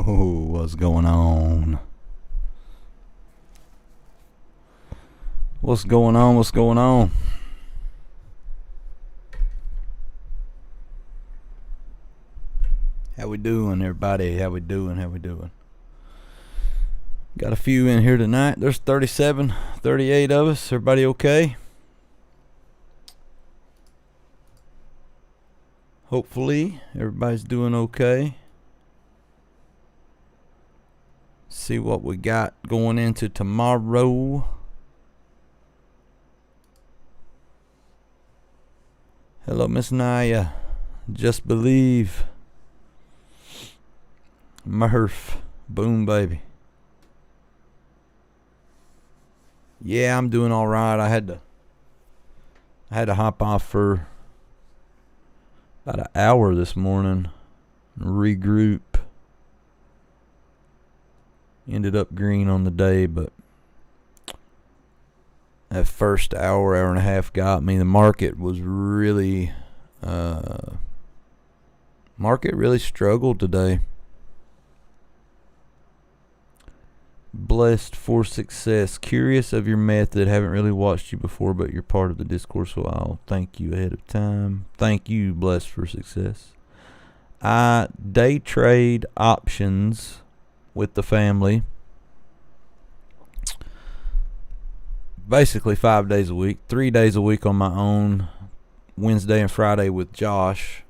Oh, what's going on? What's going on? What's going on? How we doing, everybody? How we doing? How we doing? Got a few in here tonight. There's 37, 38 of us. Everybody okay? Hopefully, everybody's doing okay. See what we got going into tomorrow. Hello, Miss Naya. Just believe. Murph. Boom, baby. Yeah, I'm doing all right. I had to hop off for about an hour this morning. Regroup. Ended up green on the day, but that first hour and a half got me. The market was really struggled today. Blessed for success. Curious of your method. Haven't really watched you before, but you're part of the discourse, so I'll thank you ahead of time. Thank you, Blessed for success. I day trade options with the family. Basically 5 days a week. 3 days a week on my own. Wednesday and Friday with Josh.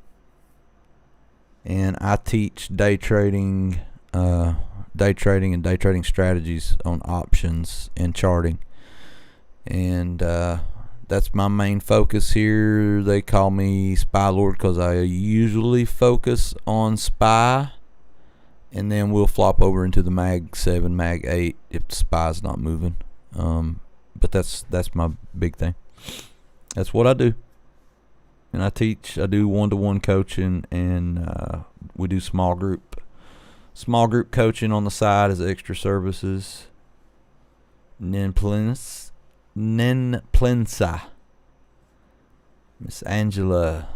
And I teach day trading and day trading strategies on options and charting. And that's my main focus here. They call me Spy Lord because I usually focus on Spy. And then we'll flop over into the Mag 7, Mag 8 if the SPY's not moving. But that's my big thing. That's what I do. And I do one-to-one coaching, and we do small group coaching on the side as extra services. Nenplensa. Miss Angela.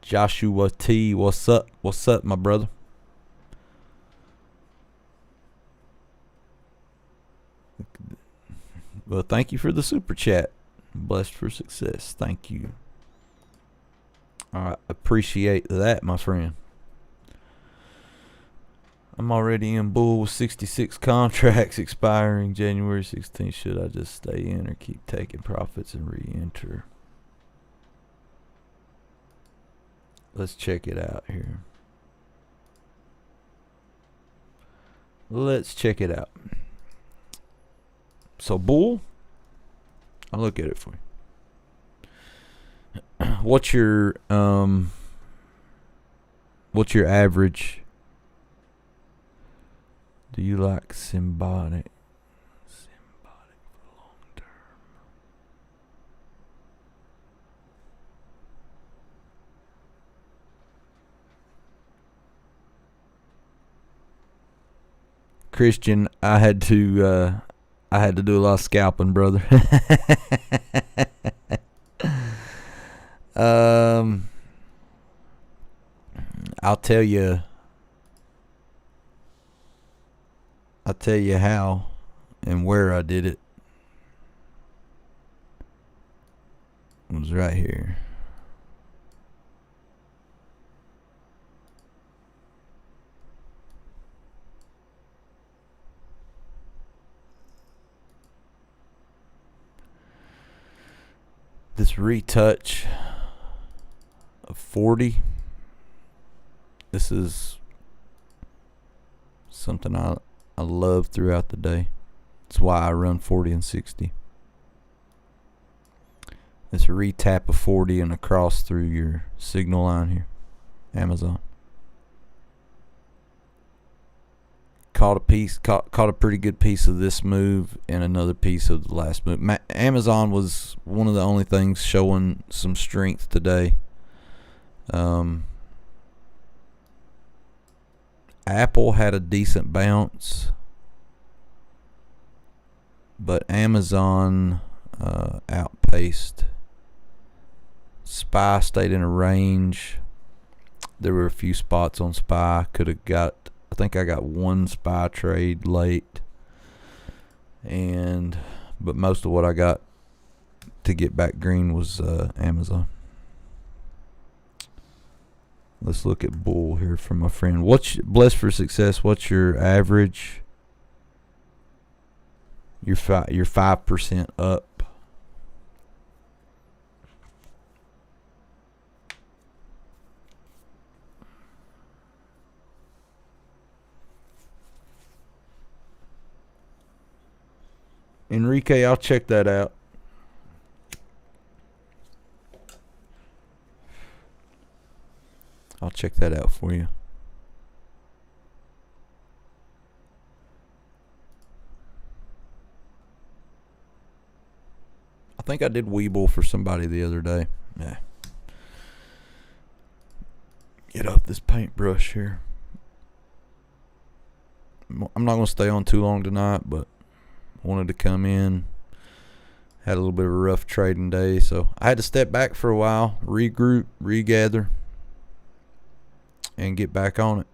Joshua T, what's up? What's up, my brother? Well, thank you for the super chat. Blessed for success. Thank you. I appreciate that, my friend. I'm already in bull with 66 contracts expiring January 16th. Should I just stay in or keep taking profits and re-enter? Let's check it out here. Let's check it out. So, bull, I'll look at it for you. What's your average? Do you like Symbotic? Symbotic for long term. Christian, I had to do a lot of scalping, brother. I'll tell you how and where I did it. It was right here. This retouch of 40. This is something I love throughout the day. That's why I run 40 and 60. This retap of 40 and across through your signal line here. Amazon. Caught a pretty good piece of this move and another piece of the last move. Amazon was one of the only things showing some strength today. Apple had a decent bounce, but Amazon outpaced. SPY stayed in a range. There were a few spots on SPY. I think I got one SPY trade late, but most of what I got to get back green was Amazon. Let's look at bull here from my friend. Blessed for success? What's your average? You're 5% up. Enrique, I'll check that out. I'll check that out for you. I think I did Weeble for somebody the other day. Yeah. Get off this paintbrush here. I'm not going to stay on too long tonight, but wanted to come in. Had a little bit of a rough trading day, so I had to step back for a while, regroup, regather, and get back on it.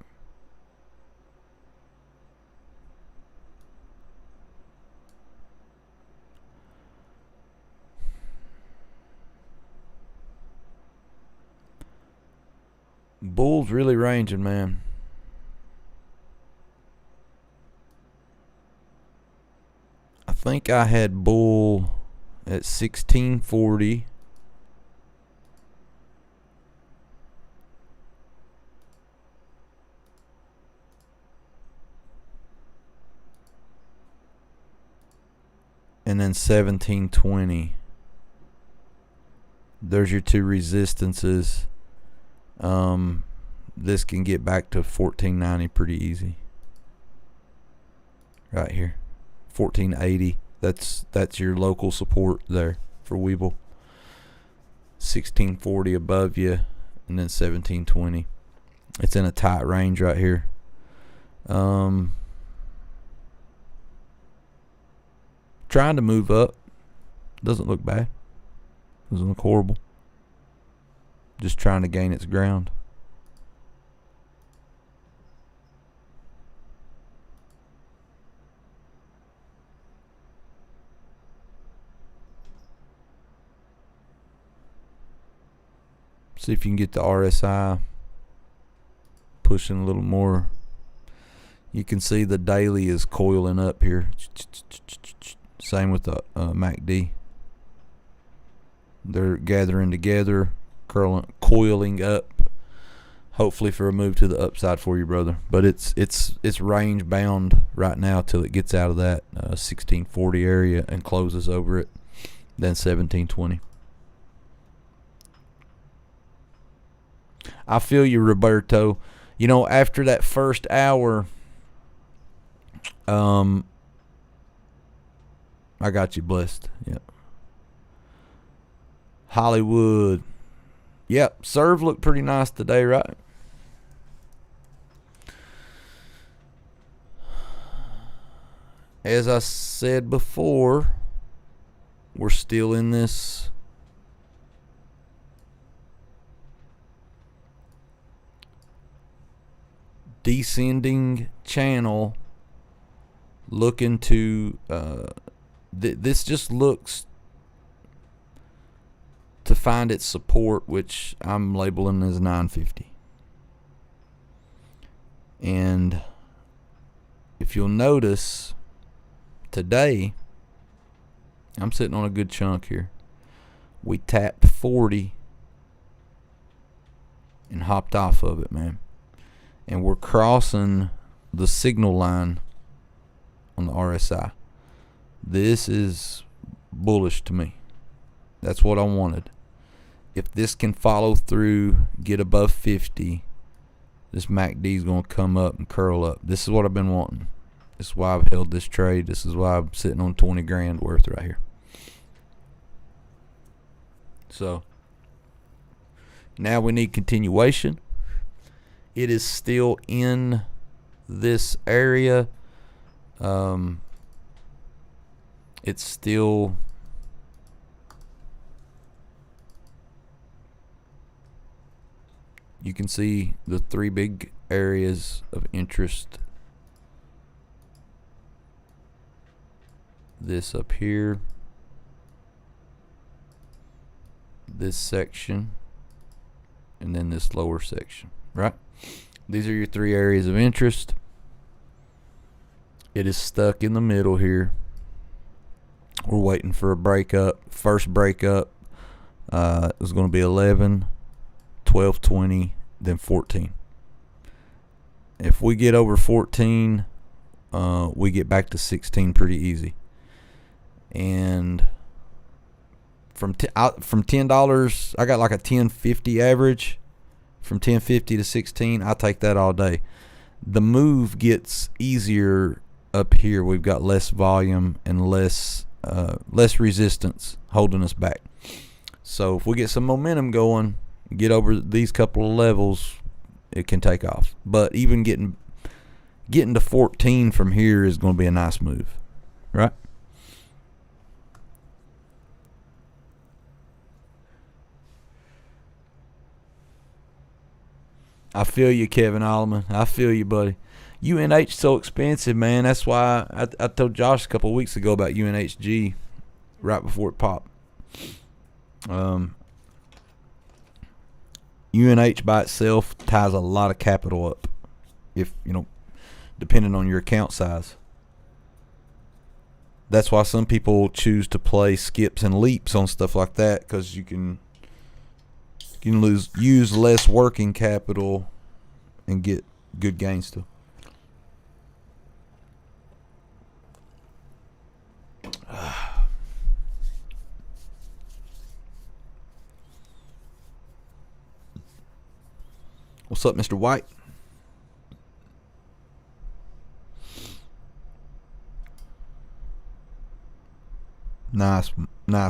Bull's really ranging, man. I think I had bull at 1640. And then 1720. There's your two resistances. This can get back to 1490 pretty easy. Right here. 1480. That's your local support there for Weeble. 1640 above you, and then 1720. It's in a tight range right here. Trying to move up. Doesn't look bad. Doesn't look horrible. Just trying to gain its ground. See if you can get the RSI pushing a little more. You can see the daily is coiling up here. Same with the MACD. They're gathering together, coiling up, hopefully for a move to the upside for you, brother. But it's range bound right now till it gets out of that 1640 area and closes over it, then 1720. I feel you, Roberto. You know, after that first hour, I got you, blessed. Yep. Hollywood. Yep, serve looked pretty nice today, right? As I said before, we're still in this descending channel, looking to this just looks to find its support, which I'm labeling as 950. And if you'll notice, today I'm sitting on a good chunk here. We tapped 40 and hopped off of it, man. And we're crossing the signal line on the RSI. This is bullish to me. That's what I wanted. If this can follow through, get above 50, this MACD is going to come up and curl up. This is what I've been wanting. This is why I've held this trade. This is why I'm sitting on 20 grand worth right here. So now we need continuation. It is still in this area. It's still you can see the three big areas of interest. This up here, this section, and then this lower section, right? These are your three areas of interest. It is stuck in the middle here. We're waiting for a breakup. First breakup is going to be 11, 12, 20, then 14. If we get over 14, we get back to 16 pretty easy. And from $10, I got like a 10.50 average. From 10.50 to 16, I take that all day. The move gets easier up here. We've got less volume and less resistance holding us back. So if we get some momentum going, get over these couple of levels, it can take off. But even getting to 14 from here is going to be a nice move, right? I feel you, Kevin Alleman. I feel you, buddy. UNH so expensive, man. That's why I told Josh a couple of weeks ago about UNHG right before it popped. UNH by itself ties a lot of capital up, if depending on your account size. That's why some people choose to play skips and leaps on stuff like that, because you can use less working capital and get good gains still. What's up, Mr. White? Nice,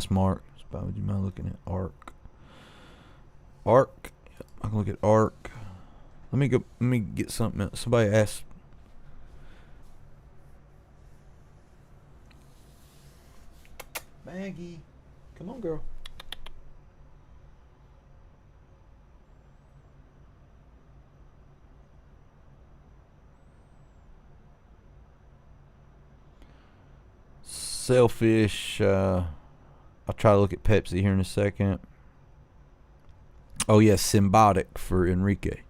Mark. Would you mind looking at Arc? I can look at Arc. Let me get something else. Somebody asked. Maggie, come on, girl. Selfish. I'll try to look at Pepsi here in a second. Oh, yes, Symbotic for Enrique.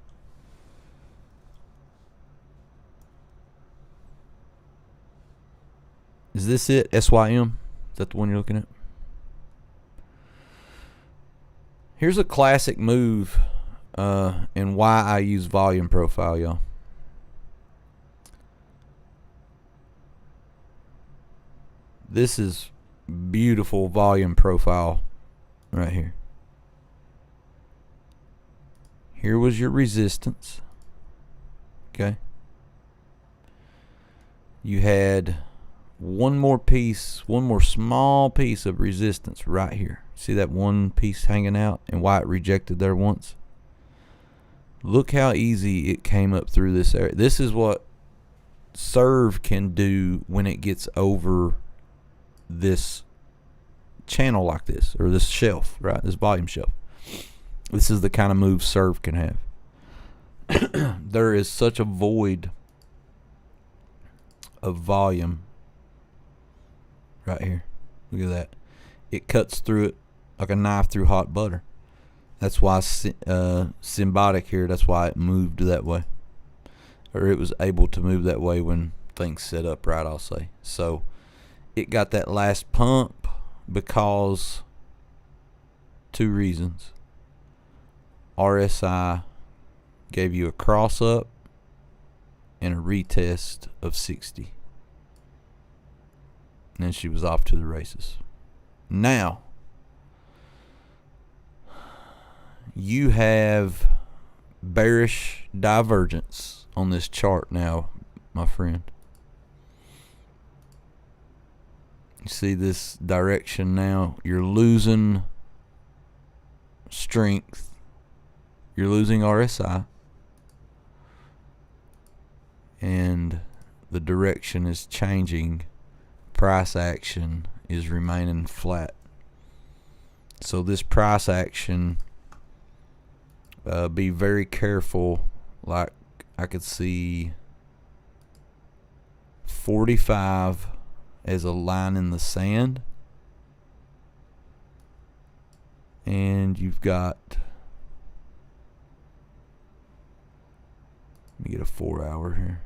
Is this it? SYM? Is that the one you're looking at? Here's a classic move and why I use volume profile, y'all. This is beautiful volume profile right here. Here was your resistance. Okay. You had one more small piece of resistance right here. See that one piece hanging out and why it rejected there once? Look how easy it came up through this area. This is what serve can do when it gets over this channel like this, or this shelf, right? This volume shelf. This is the kind of move serve can have. There is such a void of volume right here. Look at that. It cuts through it like a knife through hot butter. That's why Symbotic here, that's why it moved that way. Or it was able to move that way when things set up right, I'll say. So it got that last pump because two reasons. RSI gave you a cross up and a retest of 60. And then she was off to the races. Now, you have bearish divergence on this chart now, my friend. You see this direction now? You're losing strength. You're losing RSI. And the direction is changing. Price action is remaining flat. So this price action Be very careful. Like I could see 45 as a line in the sand. And you've got, let me get a 4 hour here.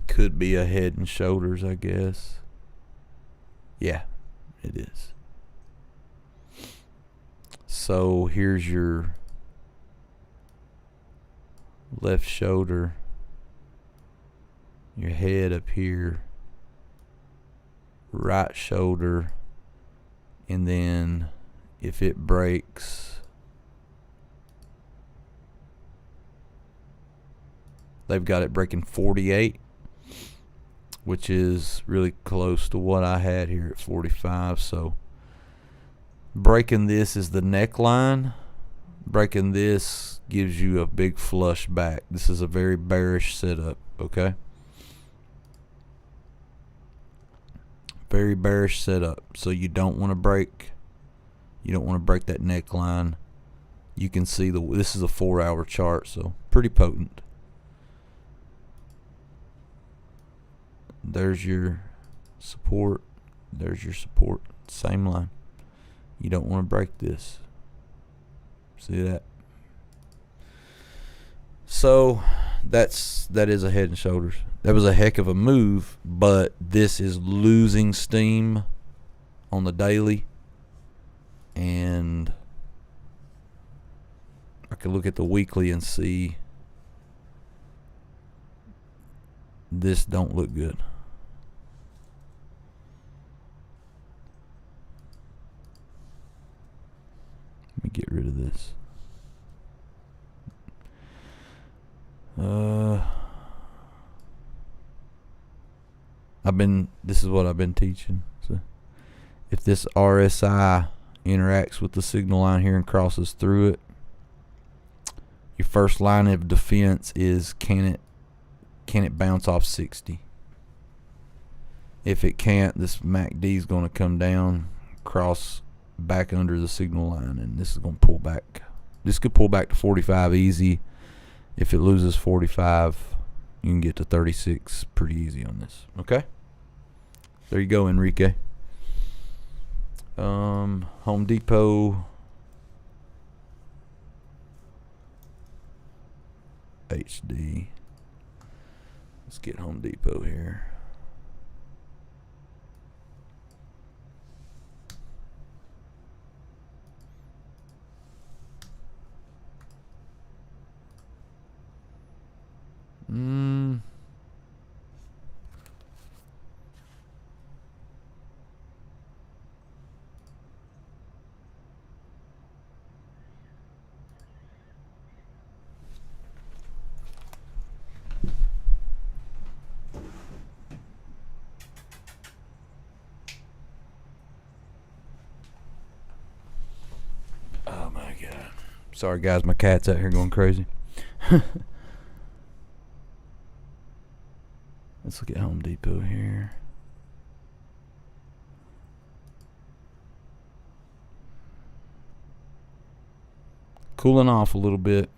Could be a Head and Shoulders, I guess. Yeah, it is. So here's your left shoulder, your head up here, right shoulder, and then if it breaks, they've got it breaking 48, which is really close to what I had here at 45. So breaking this is the neckline. Breaking this gives you a big flush back. This is a very bearish setup, okay? Very bearish setup. So you don't want to break that neckline. You can see this is a 4 hour chart, so pretty potent. There's your support. There's your support. Same line. You don't want to break this. See that? So that is a Head and Shoulders. That was a heck of a move, but this is losing steam on the daily. And I could look at the weekly and see this don't look good. Let me get rid of this. This is what I've been teaching. So if this RSI interacts with the signal line here and crosses through it, your first line of defense is can it bounce off 60? If it can't, this MACD is going to come down, cross back under the signal line, and this is going to pull back. This could pull back to 45 easy. If it loses 45, you can get to 36 pretty easy on this. Okay? There you go, Enrique. Home Depot. HD. Let's get Home Depot here. Oh my God. Sorry guys, my cat's out here going crazy. Let's look at Home Depot here. Cooling off a little bit.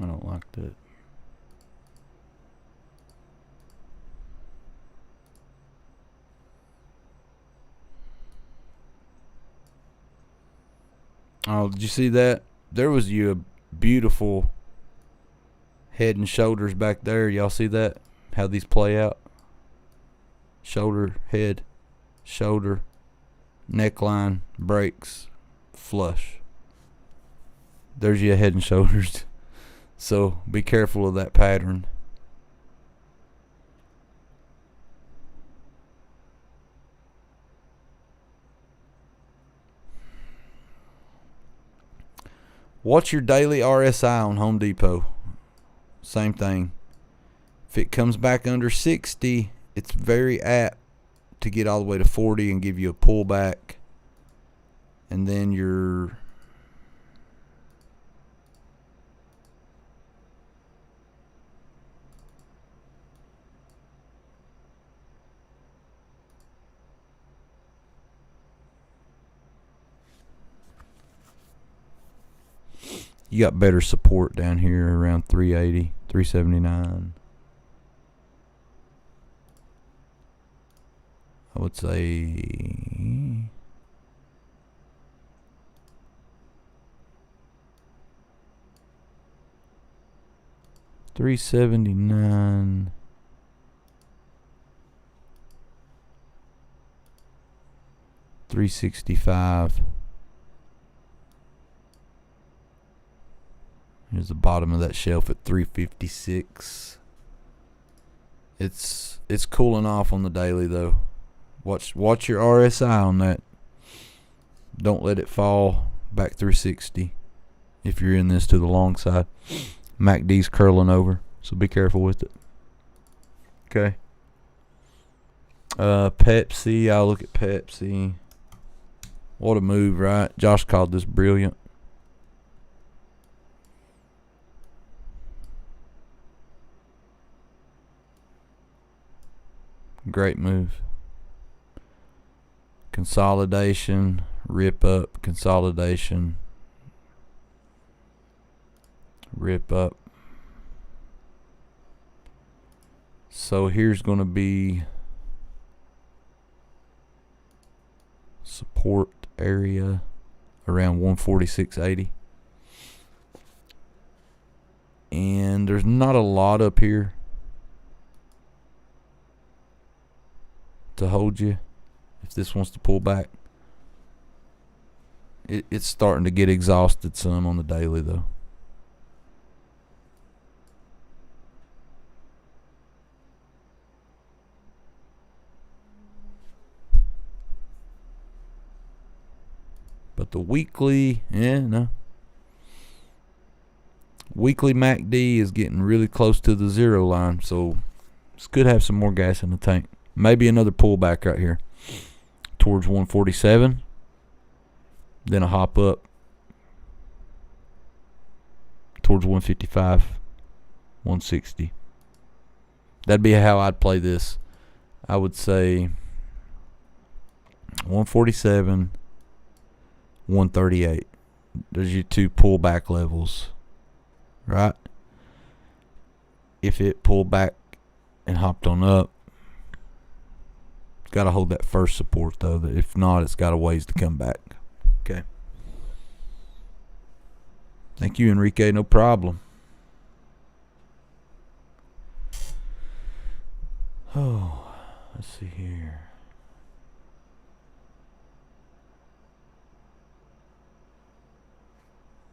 I don't like that. Oh, did you see that? There was you a beautiful head and shoulders back there. Y'all see that? How these play out? Shoulder, head, shoulder, neckline, breaks, flush. There's your head and shoulders. So be careful of that pattern. Watch your daily RSI on Home Depot. Same thing. If it comes back under 60, it's very apt to get all the way to 40 and give you a pullback. And then you got better support down here around 380, 379. I would say $379, $365. Here's the bottom of that shelf at $356. It's cooling off on the daily though. Watch your RSI on that. Don't let it fall back through 60 if you're in this to the long side. MACD's curling over, so be careful with it. Okay. Pepsi, I'll look at Pepsi. What a move, right? Josh called this brilliant. Great move. Consolidation, rip up, consolidation, rip up. So here's going to be support area around 146.80. And there's not a lot up here to hold you if this wants to pull back. It's starting to get exhausted some on the daily though. But the weekly, weekly MACD is getting really close to the zero line, so this could have some more gas in the tank. Maybe another pullback right here towards 147. Then a hop up towards 155, 160. That'd be how I'd play this. I would say 147, 138. There's your two pullback levels, right? If it pulled back and hopped on up, got to hold that first support though. If not, it's got a ways to come back. Okay. Thank you, Enrique. No problem. Oh, let's see here.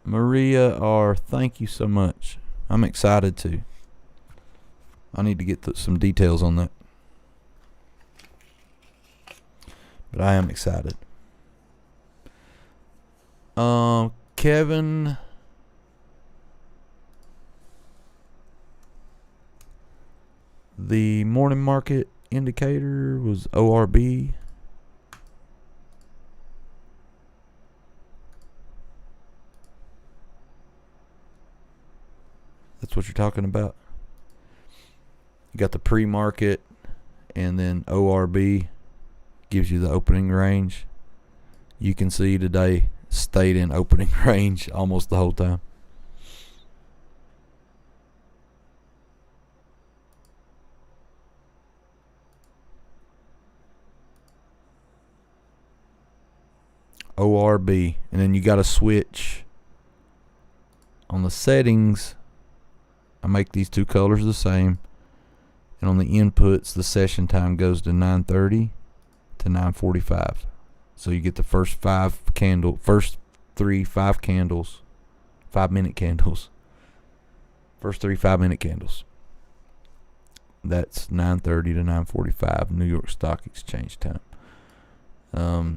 Maria R., thank you so much. I'm excited too. I need to get some details on that. But I am excited. Kevin. The morning market indicator was ORB. That's what you're talking about. You got the pre-market, and then ORB gives you the opening range. You can see today stayed in opening range almost the whole time. ORB. And then you got to switch on the settings. I make these two colors the same. And on the inputs, the session time goes to 9:30 to 9:45. So you get the first first 5 candles, 5-minute candles. First 3 5-minute candles. That's 9:30 to 9:45 New York Stock Exchange time.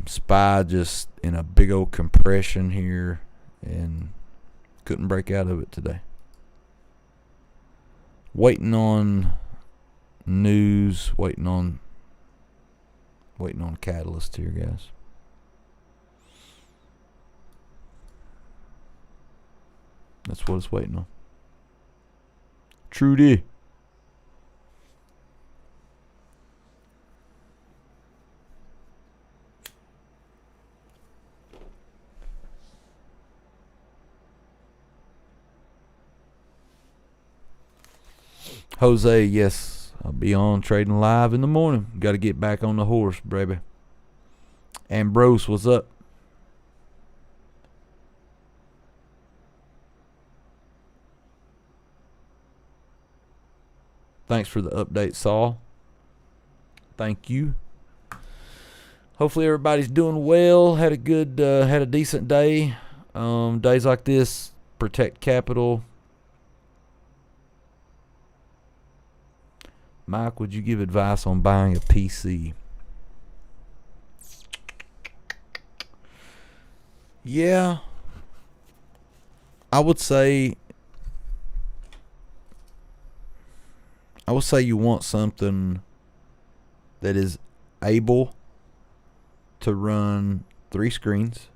SPY just in a big old compression here and couldn't break out of it today. Waiting on news, waiting on catalyst here, guys. That's what it's waiting on. Trudy. Jose, yes, I'll be on trading live in the morning. Got to get back on the horse, baby. Ambrose, what's up? Thanks for the update, Saul. Thank you. Hopefully everybody's doing well. Had a decent day. Days like this, protect capital. Mike, would you give advice on buying a PC? Yeah. I would say you want something that is able to run 3 screens.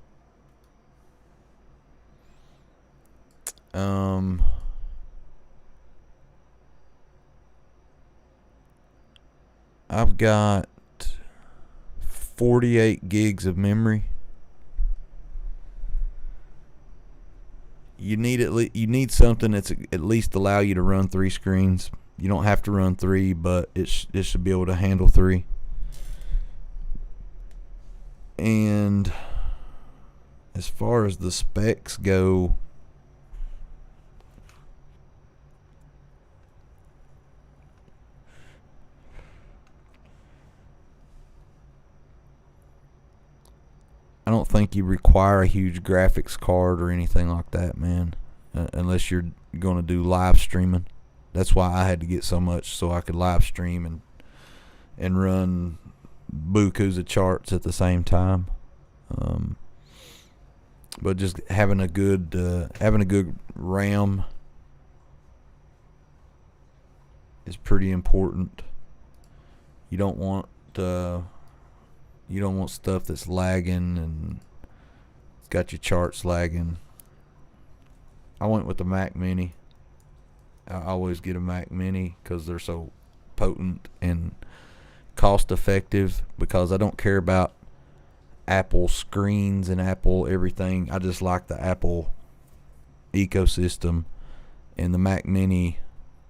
I've got 48 gigs of memory. You need something that's at least allow you to run 3 screens. You don't have to run 3, but it should be able to handle 3. And as far as the specs go, I don't think you require a huge graphics card or anything like that, man, unless you're going to do live streaming. That's why I had to get so much, so I could live stream and run bukus of charts at the same time. But just having a good RAM is pretty important. You don't want stuff that's lagging and it's got your charts lagging. I went with the Mac Mini. I always get a Mac Mini because they're so potent and cost effective, because I don't care about Apple screens and Apple everything. I just like the Apple ecosystem, and the Mac Mini,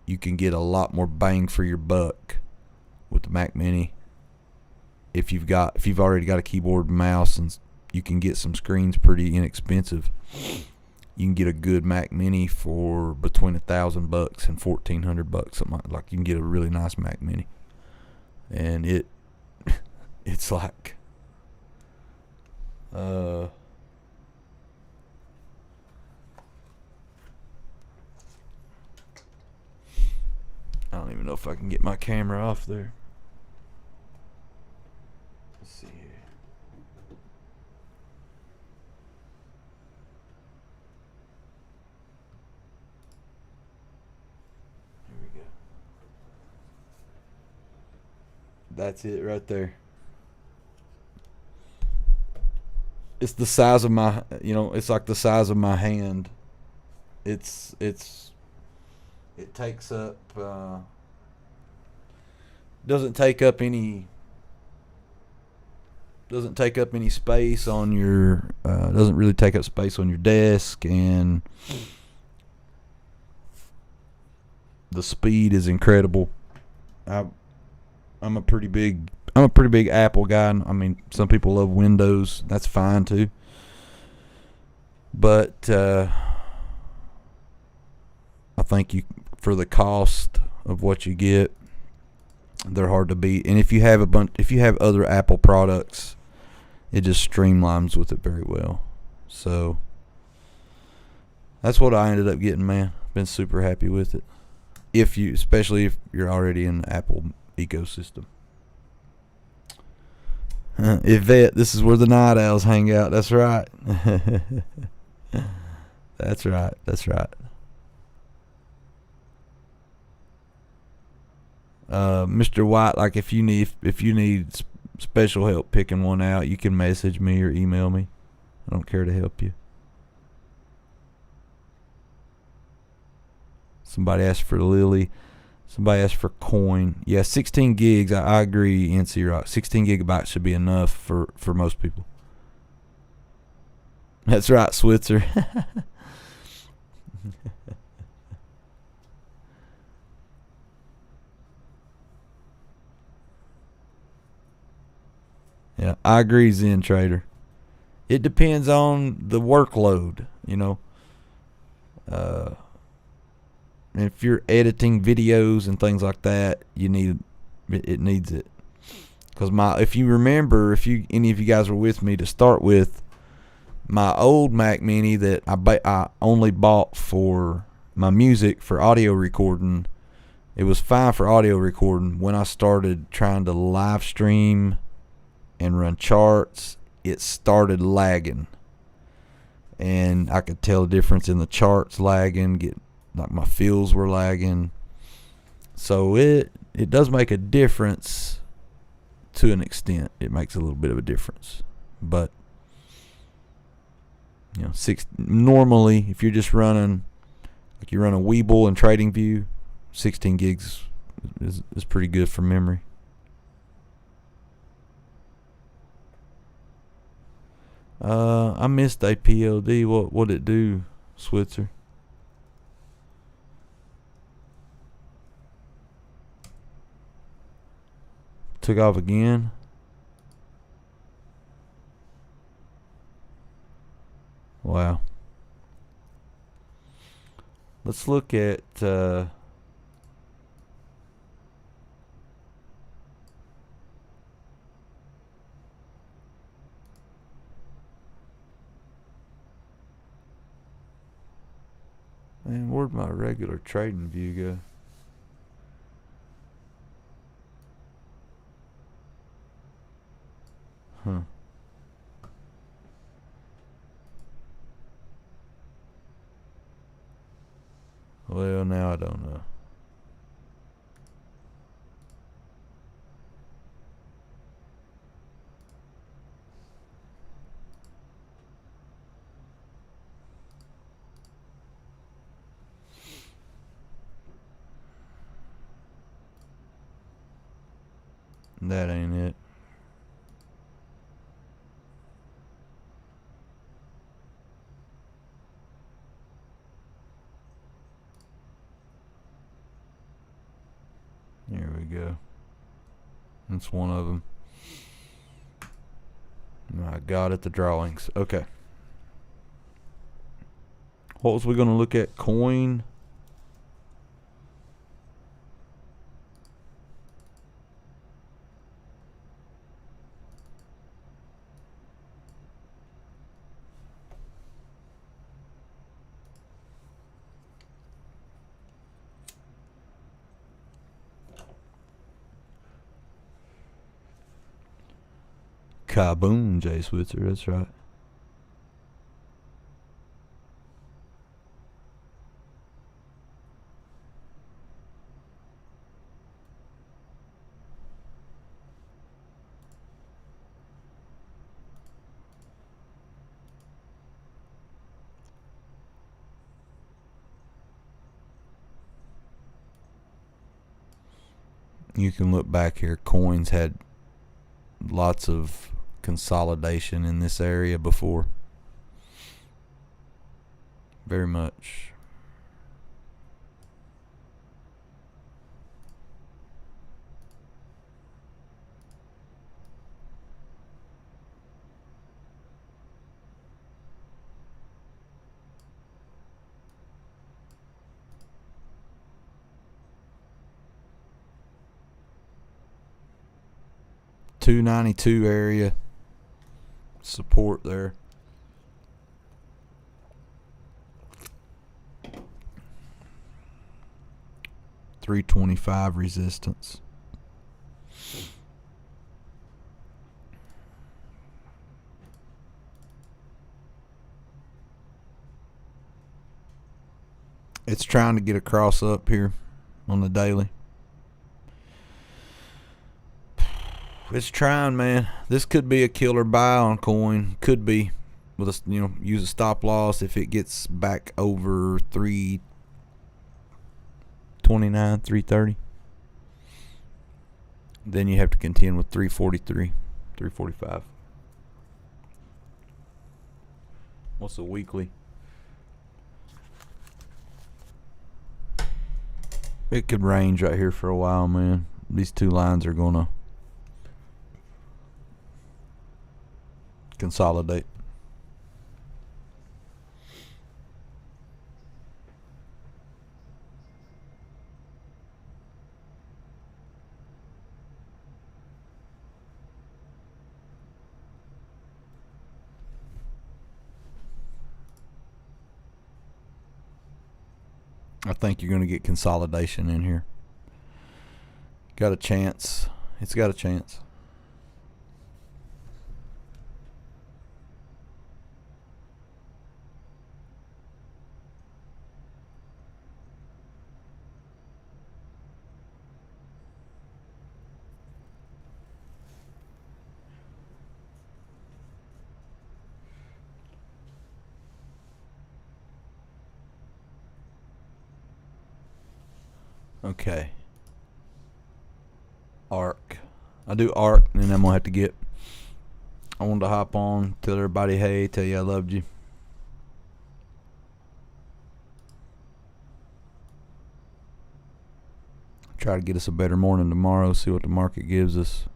you can get a lot more bang for your buck with the Mac Mini. If you've already got a keyboard and mouse, and you can get some screens pretty inexpensive. You can get a good Mac Mini for between $1,000 and $1,400, something like. You can get a really nice Mac Mini, and it's like, I don't even know if I can get my camera off there. Let's see here. Here we go. That's it right there. It's the size of my, it's like the size of my hand. It takes up, doesn't take up any space on your, doesn't really take up space on your desk, and the speed is incredible. I'm a pretty big Apple guy. I mean, some people love Windows. That's fine too. But I think for the cost of what you get, they're hard to beat. And if you have other Apple products, it just streamlines with it very well. So that's what I ended up getting, man. Been super happy with it. Especially if you're already in the Apple ecosystem. Yvette, this is where the night owls hang out. That's right. That's right. Mr. White, like if you need special help picking one out, you can message me or email me. I don't care to help you. Somebody asked for Lily. Somebody asked for Coin. Yeah, 16 gigs. I agree, NC Rock. 16 gigabytes should be enough for most people. That's right, Switzer. Yeah, I agree, Zen Trader. It depends on the workload, if you're editing videos and things like that, it needs it. Because if you remember, any of you guys were with me to start with, my old Mac Mini that I only bought for my music for audio recording, it was fine for audio recording. When I started trying to live stream and run charts, it started lagging, and I could tell the difference in the charts lagging. Like my fills were lagging. So it does make a difference to an extent. It makes a little bit of a difference, but normally if you're just running, like you run a Weeble and TradingView, 16 gigs is pretty good for memory. I missed APLD. What did it do, Switzer? Took off again. Wow. Let's look at man, where'd my regular trading view go? Huh. Well, now I don't know. That ain't it. There we go. That's one of them. I got it, the drawings. Okay. What was we going to look at? Coin. Kaboom, Jay Switzer. That's right. You can look back here. Coins had lots of consolidation in this area before. Very much. 292 area support there. $325 resistance. It's trying to get across up here on the daily. It's trying, man. This could be a killer buy on coin. Could be with a, use a stop loss if it gets back over 329, 330. Then you have to contend with 343, 345. What's the weekly? It could range right here for a while, man. These two lines are gonna consolidate. I think you're going to get consolidation in here. Got a chance. It's got a chance. Okay. Arc. I do Arc, and then I'm going to have to get... I wanted to hop on, tell everybody hey, tell you I loved you. Try to get us a better morning tomorrow, see what the market gives us.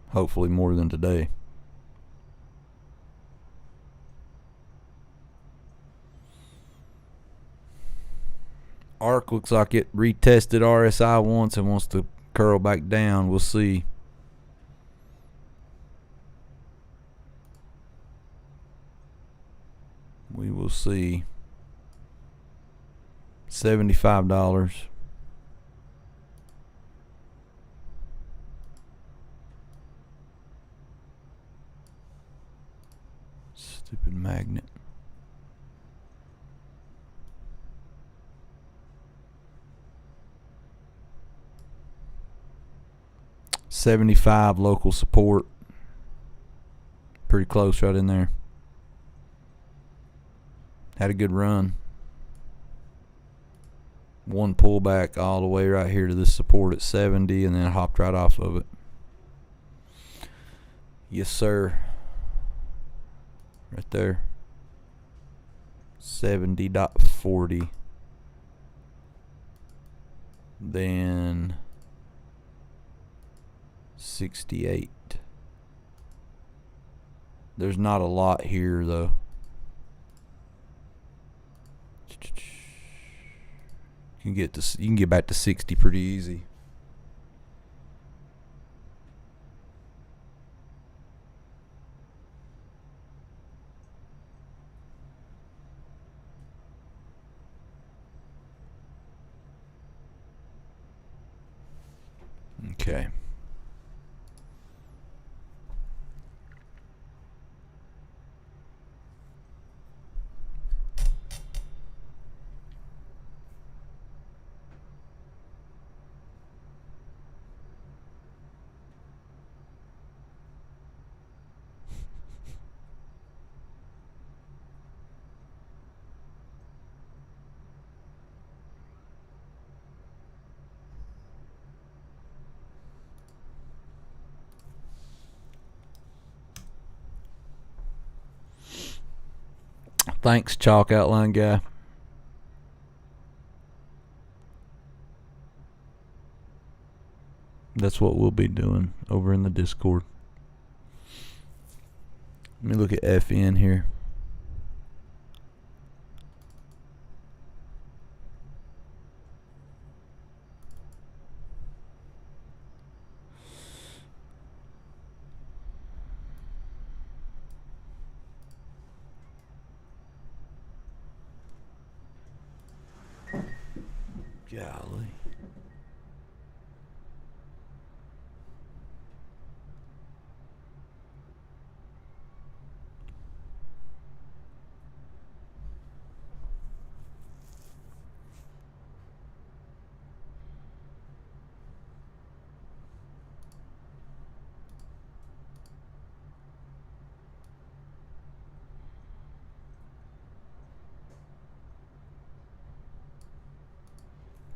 Hopefully more than today. Arc looks like it retested RSI once and wants to curl back down. We'll see. We will see. $75. Stupid magnet. $75 local support. Pretty close right in there. Had a good run. One pullback all the way right here to this support at 70 and then hopped right off of it. Yes, sir. Right there. 70.40. Then 68. There's not a lot here though. You can get back to 60 pretty easy. Okay. Thanks, Chalk Outline Guy. That's what we'll be doing over in the Discord. Let me look at FN here. Golly.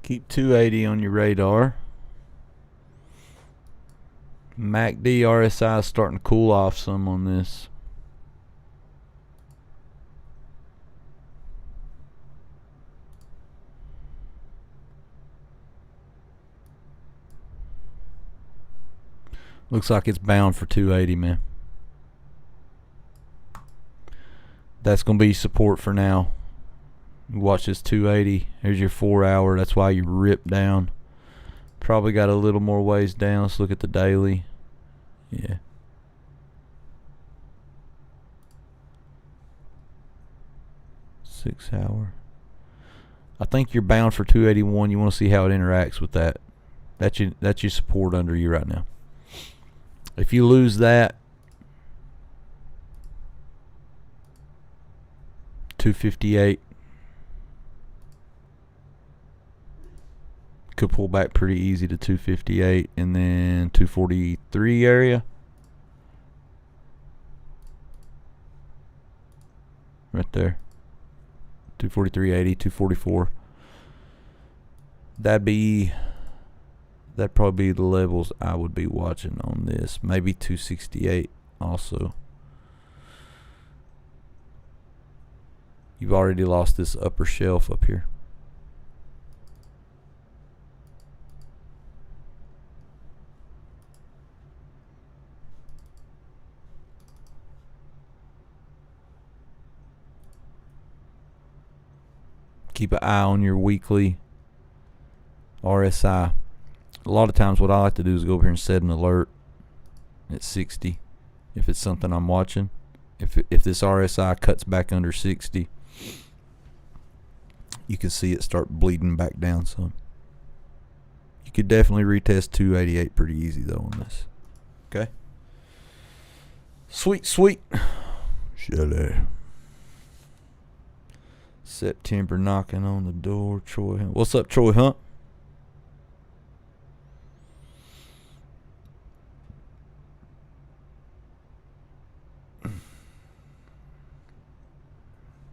Keep 280 on your radar. MACD RSI is starting to cool off some on this. Looks like it's bound for 280, man. That's going to be support for now. You watch this 280. Here's your 4 hour. That's why you rip down. Probably got a little more ways down. Let's look at the daily. Yeah. Six hour. I think you're bound for 281. You want to see how it interacts with that. That's your support under you right now. If you lose that, 258 could pull back pretty easy to 258, and then 243 area. Right there. 243.80, 244. That'd probably be the levels I would be watching on this. Maybe 268 also. You've already lost this upper shelf up here. Keep an eye on your weekly RSI. A lot of times what I like to do is go over here and set an alert at 60 if it's something I'm watching. If this RSI cuts back under 60, you can see it start bleeding back down some. You could definitely retest 288 pretty easy though on this. Okay. Sweet. Shelly. September knocking on the door. Troy Hunt. What's up, Troy Hunt?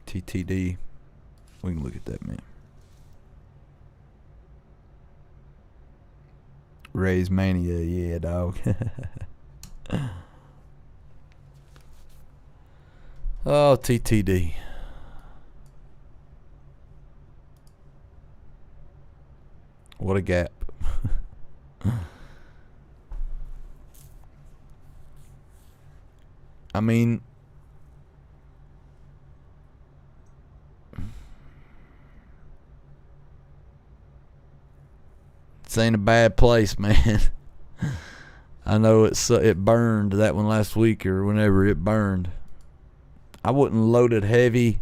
TTD. We can look at that, man. Ray's Mania, yeah, dog. Oh, TTD. What a gap. I mean, this ain't a bad place, man. I know it burned, that one last week or whenever it burned. I wouldn't load it heavy.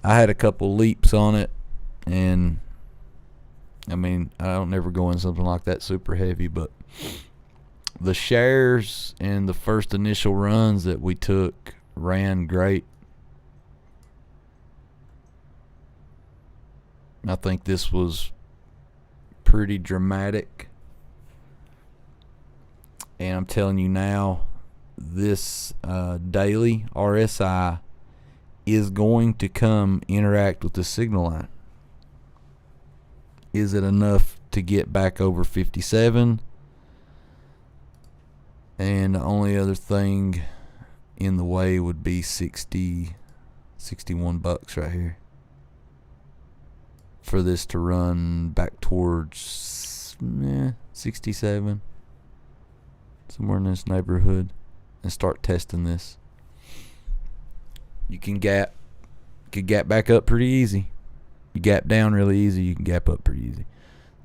I had a couple leaps on it, and I mean, I don't never go in something like that super heavy, but the shares and the first initial runs that we took ran great. I think this was pretty dramatic. And I'm telling you now, this daily RSI is going to come interact with the signal line. Is it enough to get back over 57? And the only other thing in the way would be 61 bucks right here for this to run back towards 67, somewhere in this neighborhood, and start testing this. You can gap back up pretty easy. You gap down really easy, you can gap up pretty easy.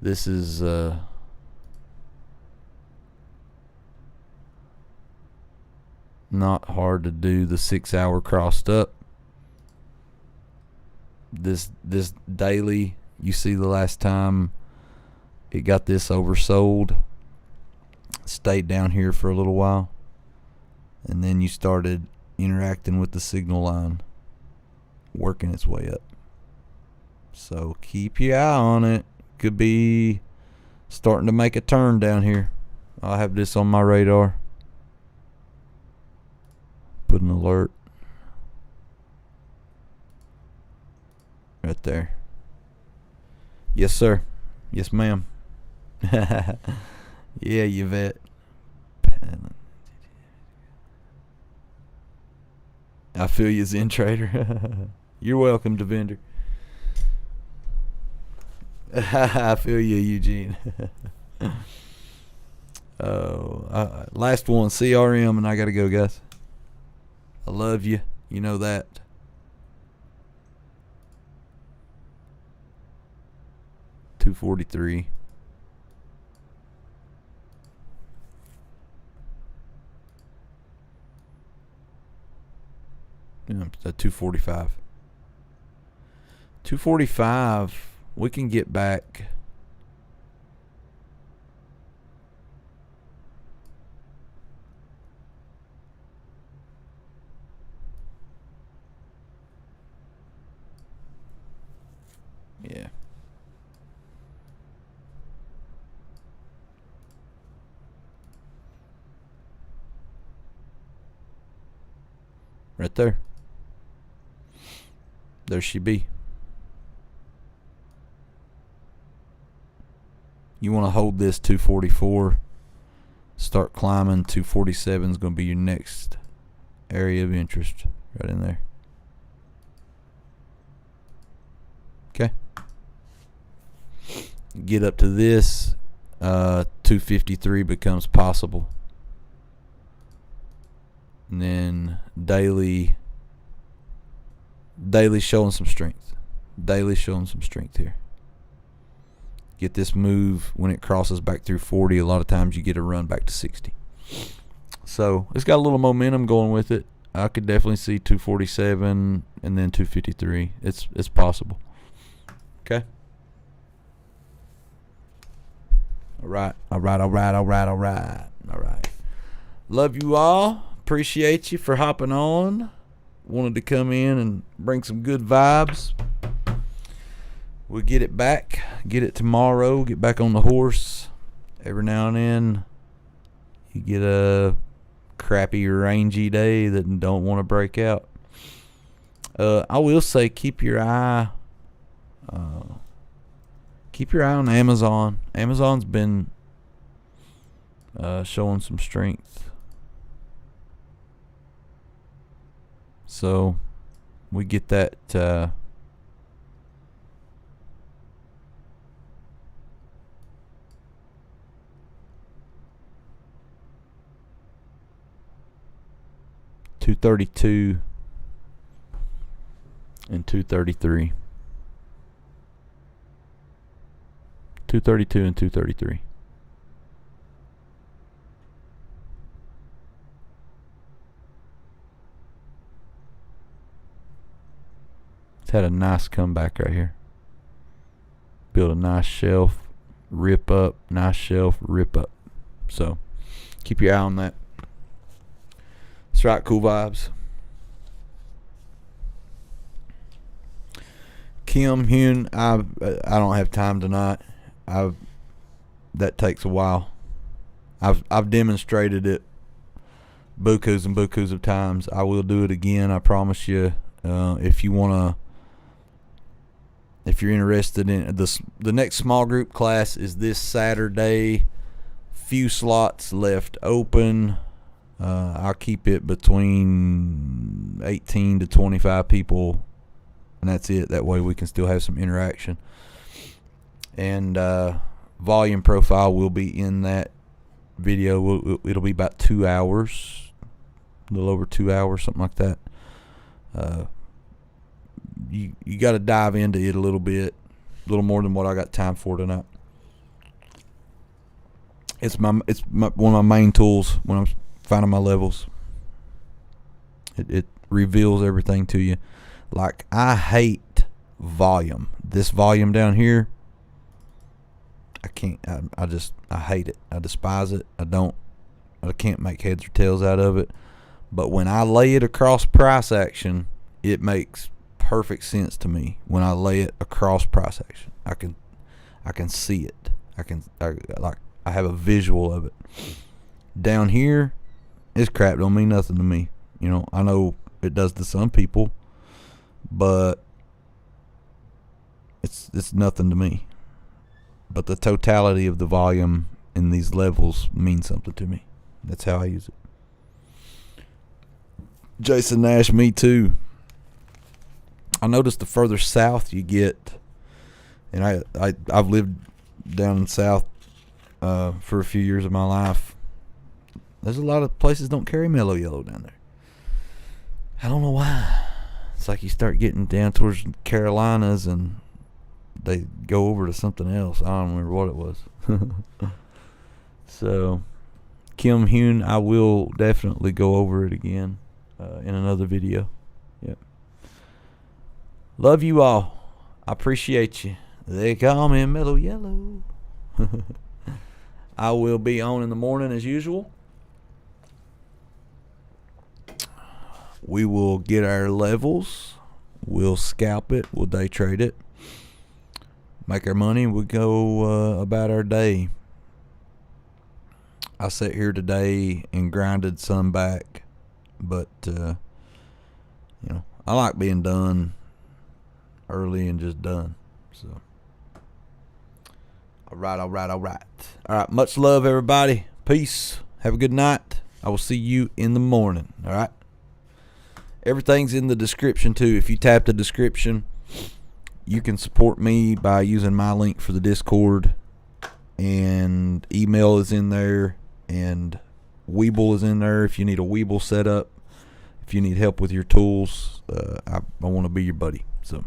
This is not hard to do. The 6 hour crossed up. This daily you see the last time it got this oversold, stayed down here for a little while, and then you started interacting with the signal line, working its way up. So keep your eye on it. Could be starting to make a turn down here. I'll have this on my radar. Put an alert right there. Yes, sir. Yes, ma'am. Yeah, Yvette. I feel you, Zen Trader. You're welcome, Devender. I feel you, Eugene. Last one, CRM, and I gotta go, guys. I love you. You know that. $243. Yeah, 245. 245. We can get back. Yeah. Right there. There she be. You want to hold this 244. Start climbing. 247 is going to be your next area of interest. Right in there. Okay. Get up to this. 253 becomes possible. And then daily showing some strength. Daily showing some strength here. Get this move when it crosses back through 40. A lot of times you get a run back to 60. So it's got a little momentum going with it. I could definitely see 247 and then 253. It's possible. Okay. All right. Love you all. Appreciate you for hopping on. Wanted to come in and bring some good vibes. We'll get it back. Get it tomorrow. Get back on the horse. Every now and then you get a crappy, rangy day that don't want to break out. I will say keep your eye on Amazon. Amazon's been showing some strength. So we get that $232 and $233. $232 and $233. It's had a nice comeback right here. Build a nice shelf, rip up, nice shelf, rip up. So keep your eye on that. That's right, cool vibes. Kim Hune, I don't have time tonight. That takes a while. I've demonstrated it bukus and bukus of times. I will do it again. I promise you. If you're interested in the next small group class is this Saturday. Few slots left open. I'll keep it between 18 to 25 people, and that's it. That way we can still have some interaction. And volume profile will be in that video. It'll be about 2 hours, a little over 2 hours, something like that. You got to dive into it a little bit, a little more than what I got time for tonight. It's one of my main tools when I'm finding my levels. It reveals everything to you. Like, I hate volume. This volume down here, I can't. I hate it. I despise it. I can't make heads or tails out of it. But when I lay it across price action, it makes perfect sense to me. When I lay it across price action, I can see it. I have a visual of it. Down here, this crap don't mean nothing to me. You know, I know it does to some people, but it's nothing to me. But the totality of the volume in these levels means something to me. That's how I use it. Jason Nash, me too. I noticed the further south you get, and I've lived down south for a few years of my life. There's a lot of places don't carry mellow yellow down there. I don't know why. It's like you start getting down towards Carolinas and they go over to something else. I don't remember what it was. So, Kim Hune, I will definitely go over it again in another video. Yep. Love you all. I appreciate you. They call me Mellow Yellow. I will be on in the morning as usual. We will get our levels. We'll scalp it. We'll day trade it. Make our money. We'll go about our day. I sat here today and grinded some back. But, I like being done early and just done. So, all right. Much love, everybody. Peace. Have a good night. I will see you in the morning. All right. Everything's in the description too. If you tap the description, you can support me by using my link for the Discord, and email is in there, and Weeble is in there if you need a Weeble set up. If you need help with your tools, I want to be your buddy. So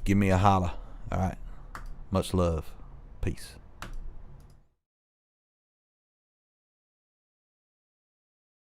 give me a holla. All right. Much love. Peace.